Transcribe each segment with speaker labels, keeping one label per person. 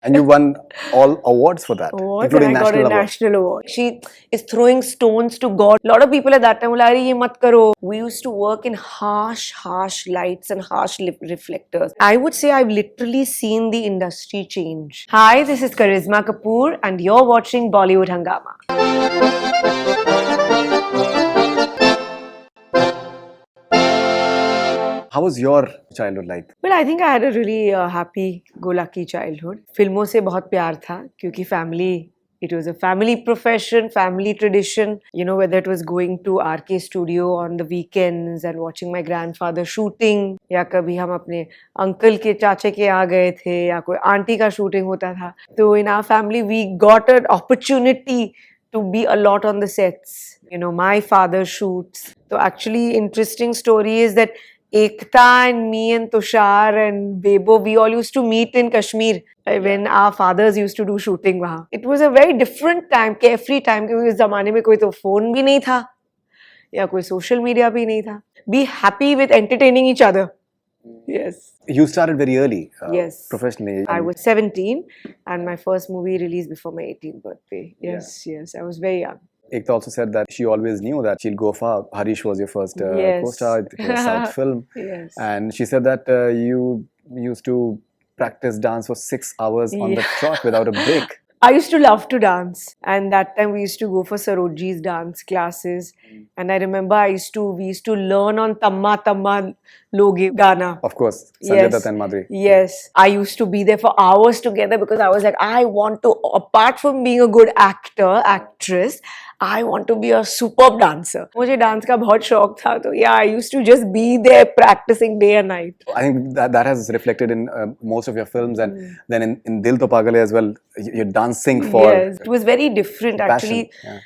Speaker 1: And you won all awards for that,
Speaker 2: Awards,
Speaker 1: including
Speaker 2: and I got
Speaker 1: national
Speaker 2: a
Speaker 1: awards.
Speaker 2: national award. She is throwing stones to God. A lot of people at that time were like, "Ye mat karo." We used to work in harsh lights and harsh reflectors. I would say I've literally seen the industry change. Hi, this is Karisma Kapoor, and you're watching Bollywood Hangama.
Speaker 1: How was your childhood like?
Speaker 2: Well, I think I had a really happy-go-lucky childhood. फिल्मों से बहुत प्यार था क्योंकि family, it was a family profession, family tradition. You know, whether it was going to RK Studio on the weekends and watching my grandfather shooting, या कभी हम अपने uncle के चाचे के आ गए थे, या कोई auntie का shooting होता था. तो in our family, we got an opportunity to be a lot on the sets. You know, my father shoots. So actually, interesting story is that Ekta and me and Tushar and Bebo, we all used to meet in Kashmir when our fathers used to do shooting वहाँ. It was a very different time, carefree time, क्योंकि उस जमाने में कोई तो phone भी नहीं था या कोई social media भी नहीं था. Be happy with entertaining each other. Yes.
Speaker 1: You started very early,
Speaker 2: Yes.
Speaker 1: professionally.
Speaker 2: I was 17 and my first movie released before my 18th birthday. Yes, I was very young.
Speaker 1: Ekta also said that she always knew that she'll go far. Harish was your first
Speaker 2: Yes.
Speaker 1: co-star in a South film.
Speaker 2: Yes.
Speaker 1: And she said that you used to practice dance for 6 hours on the
Speaker 2: Yeah.
Speaker 1: trot without a break.
Speaker 2: I used to love to dance, and that time we used to go for Sarojji's dance classes. And I remember we used to learn on Tamma Tamma Loge Gana.
Speaker 1: Of course, Sanjay Dutt and Madhuri.
Speaker 2: Yes, I used to be there for hours together because I was like, I want to, apart from being a good actress, I want to be a superb dancer. मुझे dance का बहुत शौक था, तो yeah, I used to just be there practicing day and night.
Speaker 1: I think that has reflected in most of your films, and then in Dil To Pagal Hai as well, you're dancing for
Speaker 2: Yes, it was very different
Speaker 1: passion.
Speaker 2: actually.
Speaker 1: Yeah.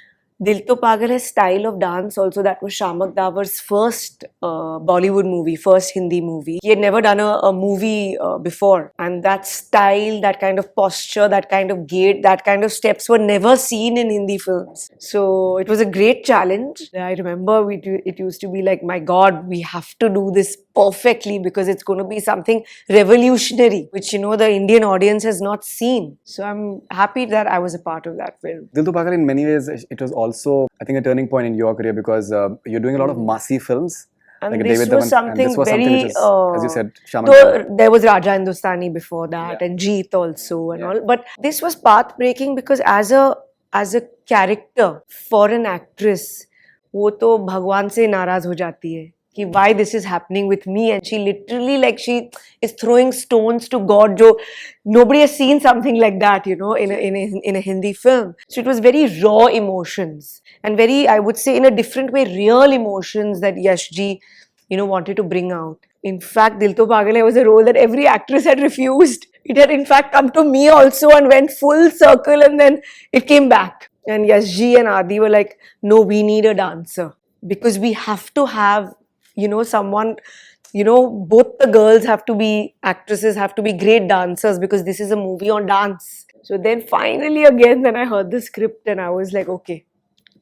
Speaker 2: Dil To Pagal Hai style of dance also, that was Shamak Davar's first Bollywood movie, first Hindi movie. He had never done a movie before, and that style, that kind of posture, that kind of gait, that kind of steps were never seen in Hindi films. So it was a great challenge. I remember it used to be like, my God, we have to do this perfectly because it's going to be something revolutionary, which, you know, the Indian audience has not seen. So I'm happy that I was a part of that film.
Speaker 1: Dil To Pagal, in many ways, it was also, I think, a turning point in your career because you're doing a lot of massy films.
Speaker 2: And
Speaker 1: like
Speaker 2: this
Speaker 1: David
Speaker 2: was
Speaker 1: Dhawan,
Speaker 2: something
Speaker 1: and this was
Speaker 2: very,
Speaker 1: something which is, as you said, Shaman
Speaker 2: though there was Raja Hindustani before that,
Speaker 1: Yeah.
Speaker 2: and Jeet also and all. But this was path breaking because as a character for an actress, वो तो भगवान से नाराज हो जाती है कि why this is happening with me, and she literally, like, she is throwing stones to God. जो nobody has seen something like that, you know, in a Hindi film. So it was very raw emotions and very, I would say, in a different way, real emotions that Yash ji, you know, wanted to bring out. In fact, Dil To Pagal Hai was a role that every actress had refused. It had in fact come to me also and went full circle, and then it came back. And Yash ji and Adi were like, no, we need a dancer because we have to have, you know, someone, you know, both the girls have to be actresses, have to be great dancers because this is a movie on dance. So then finally again, then I heard the script and I was like, okay,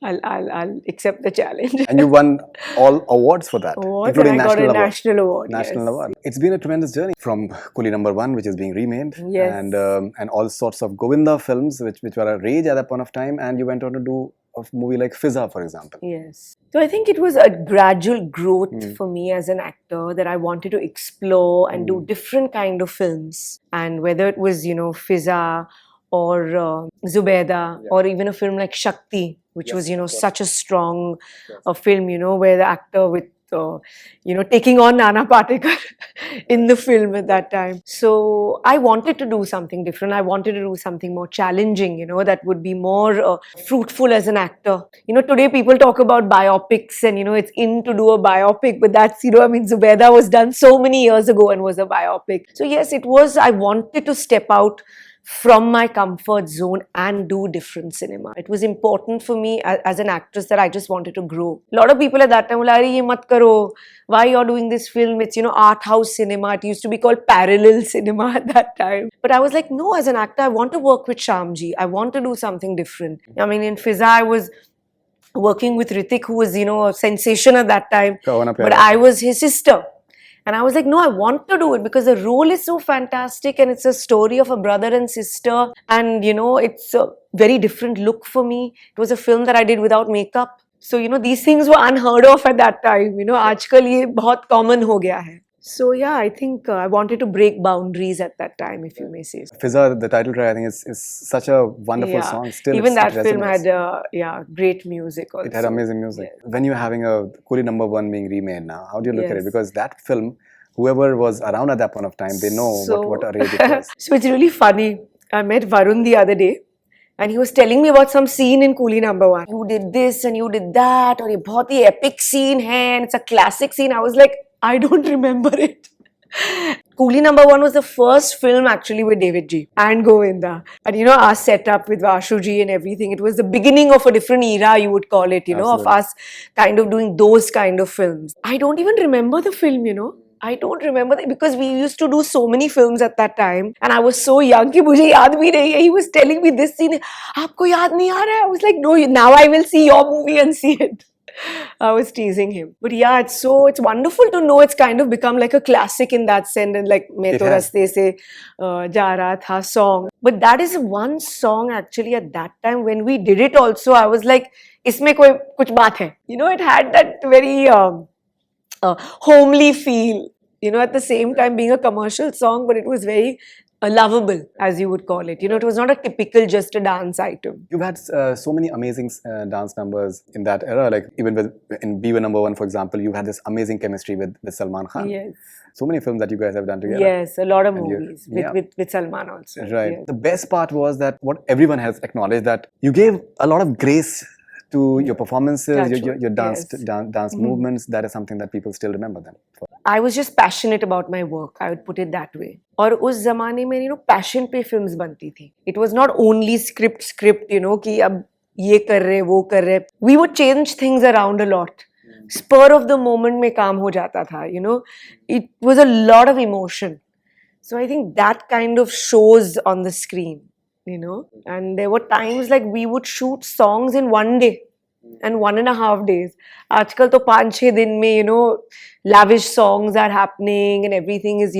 Speaker 2: I'll accept the challenge.
Speaker 1: And you won all awards for that,
Speaker 2: Awards,
Speaker 1: including
Speaker 2: and I got a
Speaker 1: national award.
Speaker 2: national award.
Speaker 1: National
Speaker 2: yes.
Speaker 1: award. It's been a tremendous journey from Coolie Number One, which is being remade,
Speaker 2: Yes.
Speaker 1: and all sorts of Govinda films, which were a rage at that point of time. And you went on to do a movie like Fizza, for example.
Speaker 2: Yes. So I think it was a gradual growth for me as an actor that I wanted to explore and do different kind of films. And whether it was, you know, Fizza or Zubeda, or even a film like Shakti, which was, you know, such a strong film, you know, where the actor with, you know, taking on Nana Patekar in the film at that time. So I wanted to do something different. I wanted to do something more challenging, you know, that would be more fruitful as an actor. You know, today people talk about biopics and, you know, it's in to do a biopic, but that's, you know, I mean, Zubeda was done so many years ago and was a biopic. So yes, it was, I wanted to step out from my comfort zone and do different cinema. It was important for me as an actress that I just wanted to grow. A lot of people at that time were like, "Ye mat karo. Why you're doing this film? It's, you know, art house cinema." It used to be called parallel cinema at that time. But I was like, no, as an actor, I want to work with Shyamji. I want to do something different. I mean, in Fizza, I was working with Hrithik, who was, you know, a sensation at that time.
Speaker 1: Kawana
Speaker 2: But
Speaker 1: Pyara.
Speaker 2: I was his sister. And I was like, no, I want to do it because the role is so fantastic and it's a story of a brother and sister. And, it's a very different look for me. It was a film that I did without makeup. So, these things were unheard of at that time. आजकल ये बहुत common हो गया है. So yeah, I think I wanted to break boundaries at that time, if you may say so.
Speaker 1: Fizza, the title track, I think is such a wonderful song. Still,
Speaker 2: even that
Speaker 1: it
Speaker 2: film
Speaker 1: resonates.
Speaker 2: had great music also.
Speaker 1: It had amazing music.
Speaker 2: Yes.
Speaker 1: When you're having a Coolie Number One being remade now, how do you look at it?
Speaker 2: Yes.
Speaker 1: Because that film, whoever was around at that point of time, they know what a rage it was.
Speaker 2: So it's really funny. I met Varun the other day. And he was telling me about some scene in Coolie Number One. You did this and you did that, or ये बहुत ही epic scene है, and it's a classic scene. I was like, I don't remember it. Coolie Number One was the first film actually with David G and Govinda. And our setup with Vashu Ji and everything, it was the beginning of a different era, you would call it, of us kind of doing those kind of films. I don't even remember the film, I don't remember that because we used to do so many films at that time and I was so young कि मुझे याद भी नहीं है. He was telling me this scene, आपको याद नहीं आ रहा है? I was like, no, now I will see your movie and see it. I was teasing him. But yeah, it's wonderful to know it's kind of become like a classic in that sense, and like मैं तो रास्ते से जा रहा था song. But that is one song actually at that time when we did it also, I was like, इसमें कोई कुछ बात है. It had that very homely feel, at the same time being a commercial song, but it was very lovable, as you would call it. It was not a typical just a dance item.
Speaker 1: You've had so many amazing dance numbers in that era, like even in B1 Number One, for example, you had this amazing chemistry with Salman Khan.
Speaker 2: Yes.
Speaker 1: So many films that you guys have done together.
Speaker 2: Yes, a lot of movies with Salman also.
Speaker 1: Right.
Speaker 2: Yes.
Speaker 1: The best part was that what everyone has acknowledged, that you gave a lot of grace to your performances, your dance movements. That is something that people still remember them for.
Speaker 2: I was just passionate about my work. I would put it that way. और उस ज़माने में passion पे films बनती थी. It was not only script कि अब ये कर रहे वो कर रहे. We would change things around a lot. Spur of the moment में काम हो जाता था. It was a lot of emotion. So I think that kind of shows on the screen. And there were times like we would shoot songs in one day and 1.5 days. आजकल तो 5-6 दिन में lavish songs are happening and everything is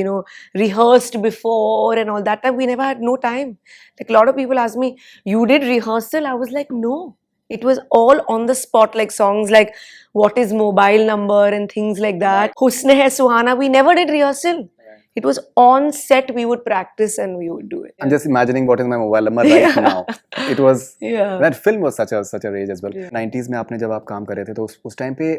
Speaker 2: rehearsed before and all that time. We never had no time. Like a lot of people ask me, you did rehearsal? I was like, no. It was all on the spot, like songs like What is Mobile Number and things like that. Husn Hai Suhana, we never did rehearsal. It was on set, we would practice and we would do it.
Speaker 1: I'm just imagining what is my mobile number right now. It was, that film was such a rage as well. 90s में आपने जब आप काम कर रहे थे तो उस टाइम पे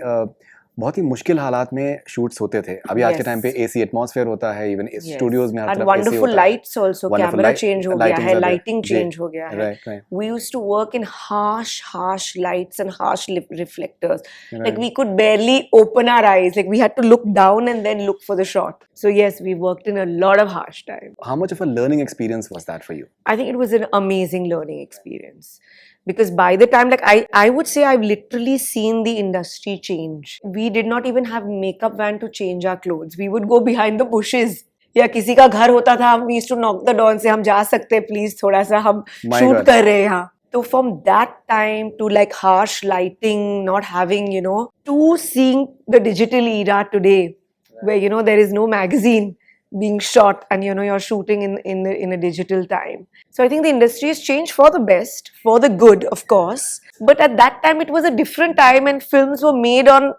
Speaker 1: बहुत ही मुश्किल हालात में शूट्स होते थे. अभी आज के टाइम पे AC एटमॉस्फेयर होता है, इवन स्टूडियोज में हर तरफ AC होता है.
Speaker 2: And wonderful lights also, camera change हो गया है, लाइटिंग चेंज हो गया है.
Speaker 1: Right.
Speaker 2: We used to work in harsh lights and harsh reflectors. Like we could barely open our eyes. Like we had to look down and then look for the shot. So yes, we worked in a lot of harsh time.
Speaker 1: How much of a learning experience was that for you?
Speaker 2: I think it was an amazing learning experience. Because by the time, like I would say I've literally seen the industry change. We did not even have makeup van to change our clothes. We would go behind the bushes. या किसी का घर होता था, we used to knock the door and say हम जा सकते हैं please, थोड़ा सा हम shoot कर रहे हैं यहाँ. So from that time to like harsh lighting, not having, to seeing the digital era today, where there is no magazine being shot and you're shooting in a digital time. So I think the industry has changed for the best, for the good, of course. But at that time it was a different time and films were made on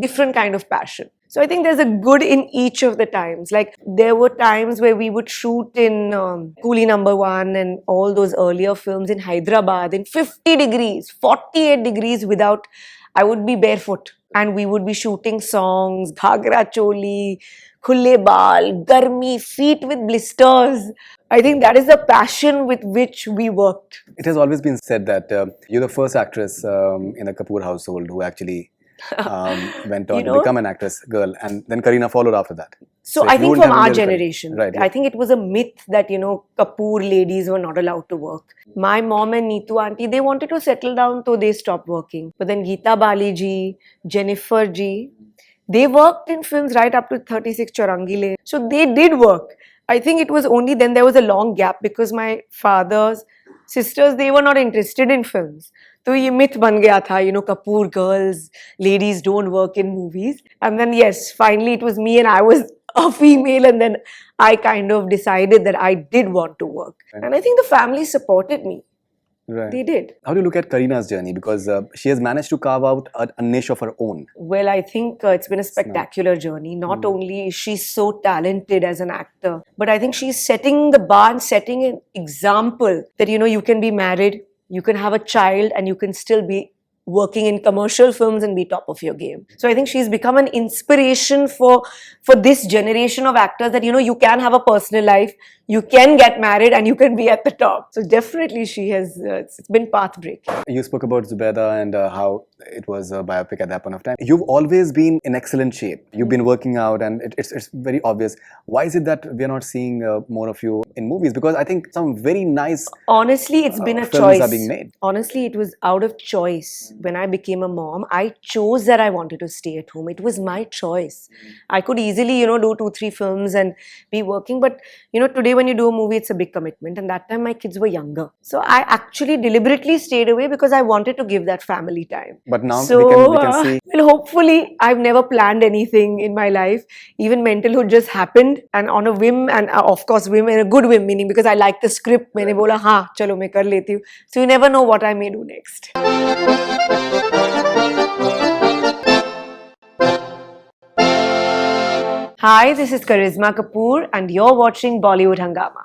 Speaker 2: different kind of passion. So I think there's a good in each of the times. Like there were times where we would shoot in Coolie Number One and all those earlier films in Hyderabad in 50 degrees, 48 degrees without, I would be barefoot. And we would be shooting songs, Ghagra Choli, Khulle Baal, Garmi, feet with blisters. I think that is the passion with which we worked.
Speaker 1: It has always been said that you're the first actress in the Kapoor household who actually went on to become an actress girl, and then Kareena followed after that.
Speaker 2: So I think from our generation,
Speaker 1: right,
Speaker 2: I think it was a myth that, Kapoor ladies were not allowed to work. My mom and Neetu auntie, they wanted to settle down, so they stopped working. But then Geeta Bali ji, Jennifer ji, they worked in films right up to 36 Chaurangile. So they did work. I think it was only then there was a long gap because my father's sisters, they were not interested in films. तो ये myth बन गया था, you know, Kapoor girls, ladies don't work in movies. And then yes, finally it was me and I was a female, and then I kind of decided that I did want to work.
Speaker 1: Right.
Speaker 2: And I think the family supported me.
Speaker 1: Right.
Speaker 2: They did.
Speaker 1: How do you look at Kareena's journey? Because she has managed to carve out a niche of her own.
Speaker 2: Well, I think it's been a spectacular journey. Not only is she so talented as an actor, but I think she's setting the bar and setting an example that, you know, you can be married, you can have a child, and you can still be working in commercial films and be top of your game. So I think she's become an inspiration for this generation of actors, that, you know, you can have a personal life, you can get married, and you can be at the top. So definitely she has, it's been path breaking.
Speaker 1: You spoke about Zubeda and how it was a biopic at that point of time. You've always been in excellent shape. You've been working out, and it's very obvious. Why is it that we're not seeing more of you in movies? Because I think some very nice
Speaker 2: honestly, it's been a
Speaker 1: films
Speaker 2: choice.
Speaker 1: are being made.
Speaker 2: Honestly, it was out of choice. When I became a mom, I chose that I wanted to stay at home. It was my choice. I could easily, you know, do 2-3 films and be working, but, you know, today when you do a movie, it's a big commitment, and that time my kids were younger. So I actually deliberately stayed away because I wanted to give that family time.
Speaker 1: But now
Speaker 2: So,
Speaker 1: we can see.
Speaker 2: well, hopefully, I've never planned anything in my life. Even Mentalhood just happened, and on a whim, and of course, whim, and a good whim, meaning because I like the script. मैंने बोला हाँ, चलो मैं कर लेती हूँ. So you never know what I may do next. Hi, this is Karisma Kapoor, and you're watching Bollywood Hungama.